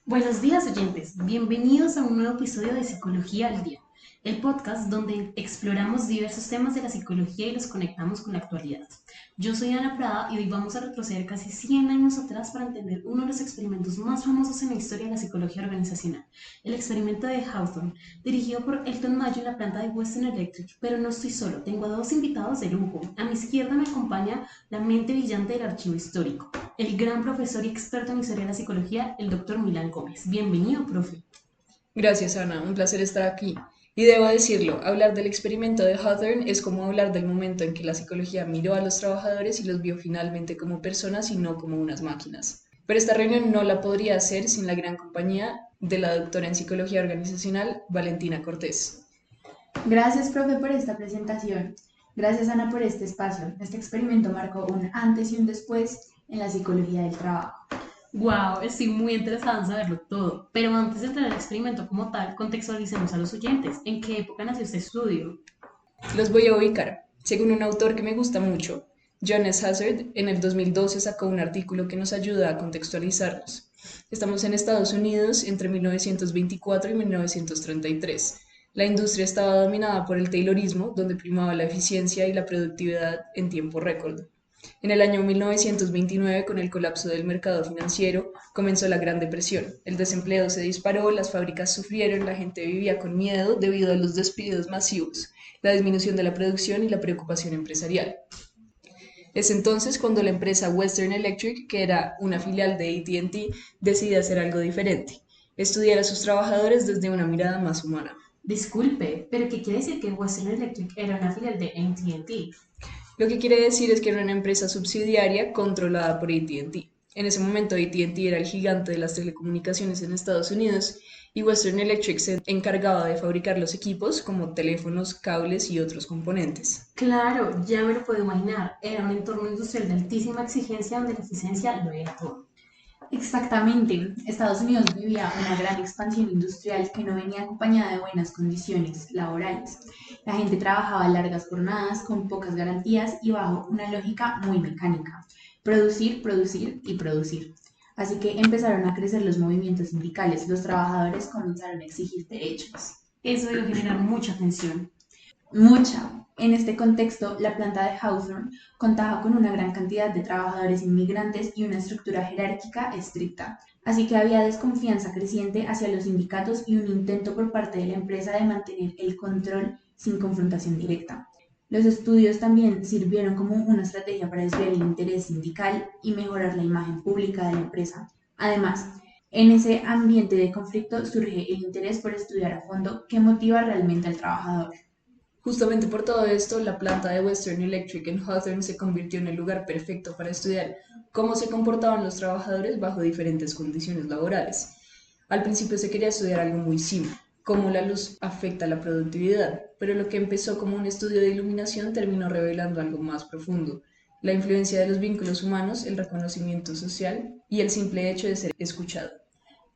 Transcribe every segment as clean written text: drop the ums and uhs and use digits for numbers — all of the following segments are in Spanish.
Buenos días oyentes, bienvenidos a un nuevo episodio de Psicología al Día, el podcast donde exploramos diversos temas de la psicología y los conectamos con la actualidad. Yo soy Ana Prada y hoy vamos a retroceder casi 100 años atrás para entender uno de los experimentos más famosos en la historia de la psicología organizacional, el experimento de Hawthorne, dirigido por Elton Mayo en la planta de Western Electric. Pero no estoy solo, tengo a dos invitados de lujo. A mi izquierda me acompaña la mente brillante del archivo histórico, el gran profesor y experto en historia de la psicología, el doctor Milán Gómez. Bienvenido, profe. Gracias, Ana. Un placer estar aquí. Y debo decirlo, hablar del experimento de Hawthorne es como hablar del momento en que la psicología miró a los trabajadores y los vio finalmente como personas y no como unas máquinas. Pero esta reunión no la podría hacer sin la gran compañía de la doctora en psicología organizacional, Valentina Cortés. Gracias, profe, por esta presentación. Gracias, Ana, por este espacio. Este experimento marcó un antes y un después en la psicología del trabajo. Wow, estoy muy interesada en saberlo todo. Pero antes de entrar al experimento como tal, contextualicemos a los oyentes. ¿En qué época nació este estudio? Los voy a ubicar. Según un autor que me gusta mucho, John S. Hazard, en el 2012 sacó un artículo que nos ayuda a contextualizarnos. Estamos en Estados Unidos entre 1924 y 1933. La industria estaba dominada por el Taylorismo, donde primaba la eficiencia y la productividad en tiempo récord. En el año 1929, con el colapso del mercado financiero, comenzó la Gran Depresión. El desempleo se disparó, las fábricas sufrieron, la gente vivía con miedo debido a los despidos masivos, la disminución de la producción y la preocupación empresarial. Es entonces cuando la empresa Western Electric, que era una filial de AT&T, decide hacer algo diferente, estudiar a sus trabajadores desde una mirada más humana. Disculpe, pero ¿qué quiere decir que Western Electric era una filial de AT&T? Lo que quiere decir es que era una empresa subsidiaria controlada por AT&T. En ese momento AT&T era el gigante de las telecomunicaciones en Estados Unidos y Western Electric se encargaba de fabricar los equipos como teléfonos, cables y otros componentes. Claro, ya me lo puedo imaginar. Era un entorno industrial de altísima exigencia donde la eficiencia lo era todo. Exactamente. Estados Unidos vivía una gran expansión industrial que no venía acompañada de buenas condiciones laborales. La gente trabajaba largas jornadas, con pocas garantías y bajo una lógica muy mecánica. Producir, producir y producir. Así que empezaron a crecer los movimientos sindicales. Los trabajadores comenzaron a exigir derechos. Eso debió generar mucha tensión. Mucha. En este contexto, la planta de Hawthorne contaba con una gran cantidad de trabajadores inmigrantes y una estructura jerárquica estricta, así que había desconfianza creciente hacia los sindicatos y un intento por parte de la empresa de mantener el control sin confrontación directa. Los estudios también sirvieron como una estrategia para desviar el interés sindical y mejorar la imagen pública de la empresa. Además, en ese ambiente de conflicto surge el interés por estudiar a fondo qué motiva realmente al trabajador. Justamente por todo esto, la planta de Western Electric en Hawthorne se convirtió en el lugar perfecto para estudiar cómo se comportaban los trabajadores bajo diferentes condiciones laborales. Al principio se quería estudiar algo muy simple, cómo la luz afecta la productividad, pero lo que empezó como un estudio de iluminación terminó revelando algo más profundo, la influencia de los vínculos humanos, el reconocimiento social y el simple hecho de ser escuchado.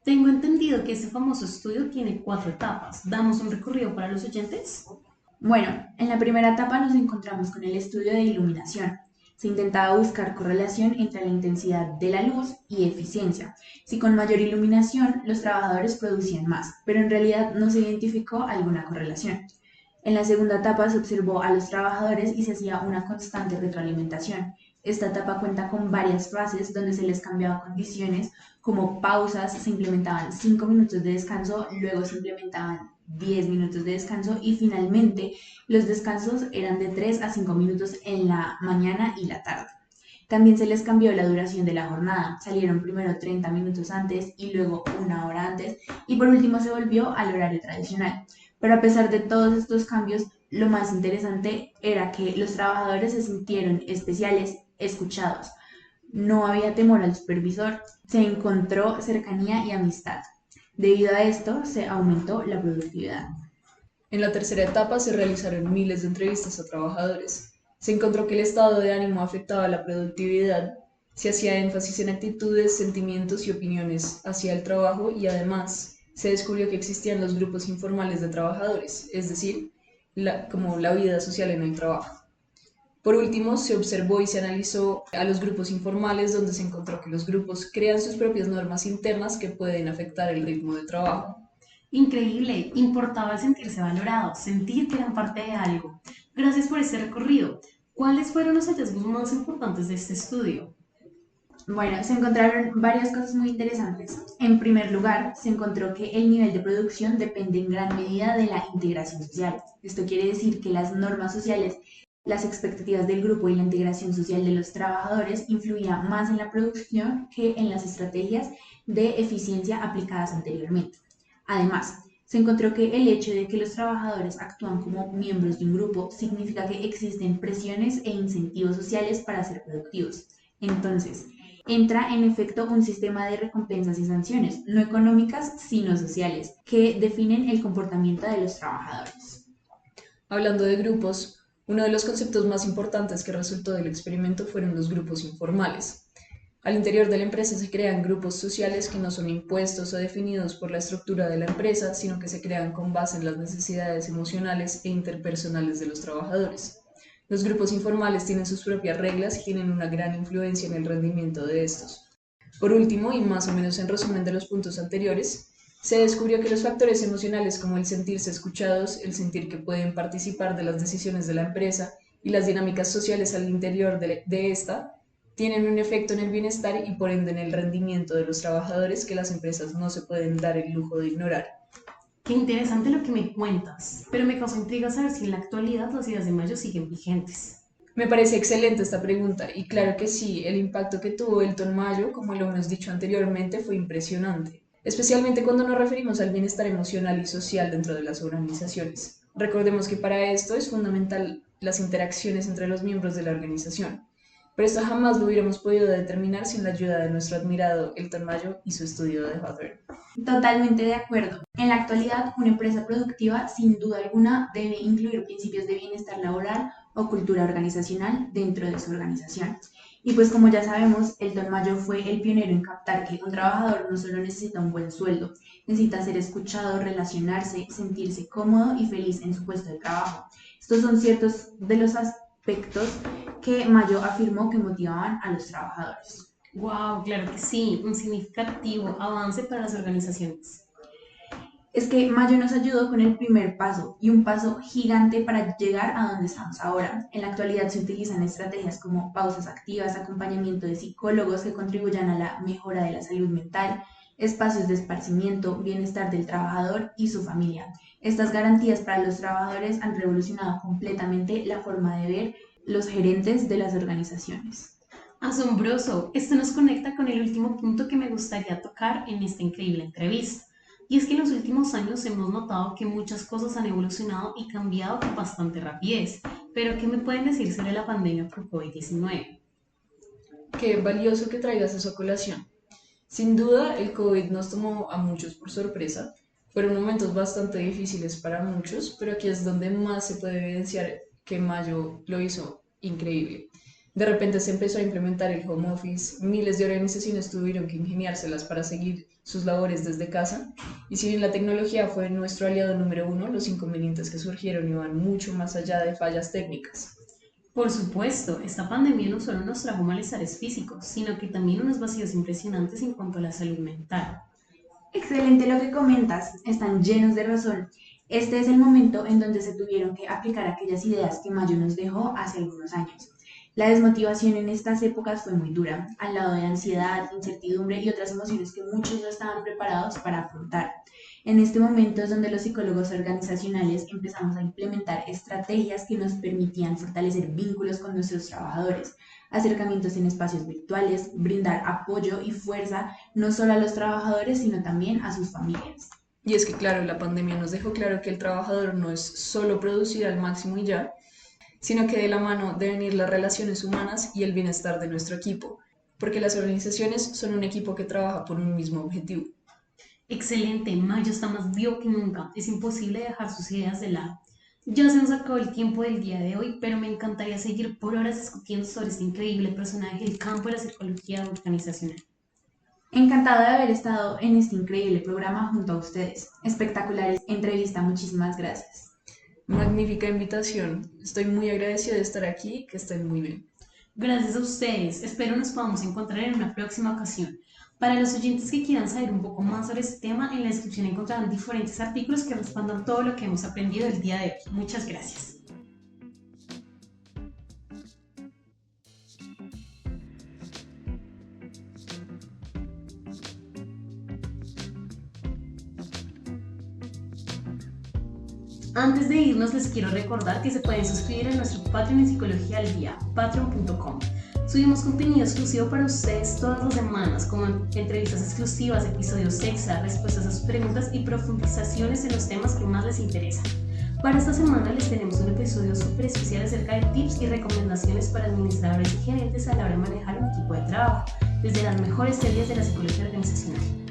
Tengo entendido que ese famoso estudio tiene 4 etapas. ¿Damos un recorrido para los oyentes? Bueno, en la primera etapa nos encontramos con el estudio de iluminación. Se intentaba buscar correlación entre la intensidad de la luz y eficiencia. Si con mayor iluminación los trabajadores producían más, pero en realidad no se identificó alguna correlación. En la segunda etapa se observó a los trabajadores y se hacía una constante retroalimentación. Esta etapa cuenta con varias fases donde se les cambiaba condiciones como pausas, se implementaban 5 minutos de descanso, luego se implementaban 10 minutos de descanso y finalmente los descansos eran de 3 a 5 minutos en la mañana y la tarde. También se les cambió la duración de la jornada. Salieron primero 30 minutos antes y luego una hora antes y por último se volvió al horario tradicional. Pero a pesar de todos estos cambios, lo más interesante era que los trabajadores se sintieron especiales, escuchados. No había temor al supervisor, se encontró cercanía y amistad. Debido a esto, se aumentó la productividad. En la tercera etapa se realizaron miles de entrevistas a trabajadores. Se encontró que el estado de ánimo afectaba la productividad, se hacía énfasis en actitudes, sentimientos y opiniones hacia el trabajo y además se descubrió que existían los grupos informales de trabajadores, es decir, como la vida social en el trabajo. Por último, se observó y se analizó a los grupos informales, donde se encontró que los grupos crean sus propias normas internas que pueden afectar el ritmo de trabajo. Increíble, importaba sentirse valorados, sentir que eran parte de algo. Gracias por este recorrido. ¿Cuáles fueron los hallazgos más importantes de este estudio? Bueno, se encontraron varias cosas muy interesantes. En primer lugar, se encontró que el nivel de producción depende en gran medida de la integración social. Esto quiere decir que las normas sociales, las expectativas del grupo y la integración social de los trabajadores influía más en la producción que en las estrategias de eficiencia aplicadas anteriormente. Además, se encontró que el hecho de que los trabajadores actúan como miembros de un grupo significa que existen presiones e incentivos sociales para ser productivos. Entonces, entra en efecto un sistema de recompensas y sanciones, no económicas, sino sociales, que definen el comportamiento de los trabajadores. Hablando de grupos, uno de los conceptos más importantes que resultó del experimento fueron los grupos informales. Al interior de la empresa se crean grupos sociales que no son impuestos o definidos por la estructura de la empresa, sino que se crean con base en las necesidades emocionales e interpersonales de los trabajadores. Los grupos informales tienen sus propias reglas y tienen una gran influencia en el rendimiento de estos. Por último, y más o menos en resumen de los puntos anteriores, se descubrió que los factores emocionales como el sentirse escuchados, el sentir que pueden participar de las decisiones de la empresa y las dinámicas sociales al interior de esta, tienen un efecto en el bienestar y por ende en el rendimiento de los trabajadores que las empresas no se pueden dar el lujo de ignorar. Qué interesante lo que me cuentas, pero me causa intriga saber si en la actualidad las ideas de Mayo siguen vigentes. Me parece excelente esta pregunta y claro que sí, el impacto que tuvo Elton Mayo, como lo hemos dicho anteriormente, fue impresionante, especialmente cuando nos referimos al bienestar emocional y social dentro de las organizaciones. Recordemos que para esto es fundamental las interacciones entre los miembros de la organización, pero esto jamás lo hubiéramos podido determinar sin la ayuda de nuestro admirado Elton Mayo y su estudio de Hawthorne. Totalmente de acuerdo. En la actualidad, una empresa productiva, sin duda alguna, debe incluir principios de bienestar laboral o cultura organizacional dentro de su organización. Y pues como ya sabemos, Elton Mayo fue el pionero en captar que un trabajador no solo necesita un buen sueldo, necesita ser escuchado, relacionarse, sentirse cómodo y feliz en su puesto de trabajo. Estos son ciertos de los aspectos que Mayo afirmó que motivaban a los trabajadores. Wow, claro que sí, un significativo avance para las organizaciones. Es que Mayo nos ayudó con el primer paso y un paso gigante para llegar a donde estamos ahora. En la actualidad se utilizan estrategias como pausas activas, acompañamiento de psicólogos que contribuyan a la mejora de la salud mental, espacios de esparcimiento, bienestar del trabajador y su familia. Estas garantías para los trabajadores han revolucionado completamente la forma de ver los gerentes de las organizaciones. Asombroso, esto nos conecta con el último punto que me gustaría tocar en esta increíble entrevista. Y es que en los últimos años hemos notado que muchas cosas han evolucionado y cambiado con bastante rapidez. Pero ¿qué me pueden decir sobre la pandemia por COVID-19? Qué valioso que traigas eso a colación. Sin duda, el COVID nos tomó a muchos por sorpresa. Fueron momentos bastante difíciles para muchos, pero aquí es donde más se puede evidenciar que Mayo lo hizo increíble. De repente se empezó a implementar el home office, miles de organizaciones tuvieron que ingeniárselas para seguir sus labores desde casa, y si bien la tecnología fue nuestro aliado número uno, los inconvenientes que surgieron iban mucho más allá de fallas técnicas. Por supuesto, esta pandemia no solo nos trajo malestares físicos, sino que también unos vacíos impresionantes en cuanto a la salud mental. Excelente lo que comentas, están llenos de razón. Este es el momento en donde se tuvieron que aplicar aquellas ideas que Mayo nos dejó hace algunos años. La desmotivación en estas épocas fue muy dura, al lado de ansiedad, incertidumbre y otras emociones que muchos no estaban preparados para afrontar. En este momento es donde los psicólogos organizacionales empezamos a implementar estrategias que nos permitían fortalecer vínculos con nuestros trabajadores, acercamientos en espacios virtuales, brindar apoyo y fuerza no solo a los trabajadores, sino también a sus familias. Y es que, claro, la pandemia nos dejó claro que el trabajador no es solo producir al máximo y ya, sino que de la mano deben ir las relaciones humanas y el bienestar de nuestro equipo, porque las organizaciones son un equipo que trabaja por un mismo objetivo. Excelente, Mayo está más vivo que nunca, es imposible dejar sus ideas de lado. Ya se nos acabó el tiempo del día de hoy, pero me encantaría seguir por horas discutiendo sobre este increíble personaje del campo de la psicología organizacional. Encantada de haber estado en este increíble programa junto a ustedes. Espectacular entrevista, muchísimas gracias. Magnífica invitación. Estoy muy agradecida de estar aquí. Que estén muy bien. Gracias a ustedes. Espero nos podamos encontrar en una próxima ocasión. Para los oyentes que quieran saber un poco más sobre este tema, en la descripción encontrarán diferentes artículos que respondan todo lo que hemos aprendido el día de hoy. Muchas gracias. Antes de irnos, les quiero recordar que se pueden suscribir a nuestro Patreon en Psicología al Día, patreon.com. Subimos contenido exclusivo para ustedes todas las semanas, como entrevistas exclusivas, episodios extra, respuestas a sus preguntas y profundizaciones en los temas que más les interesan. Para esta semana les tenemos un episodio súper especial acerca de tips y recomendaciones para administradores y gerentes a la hora de manejar un equipo de trabajo, desde las mejores teorías de la psicología organizacional.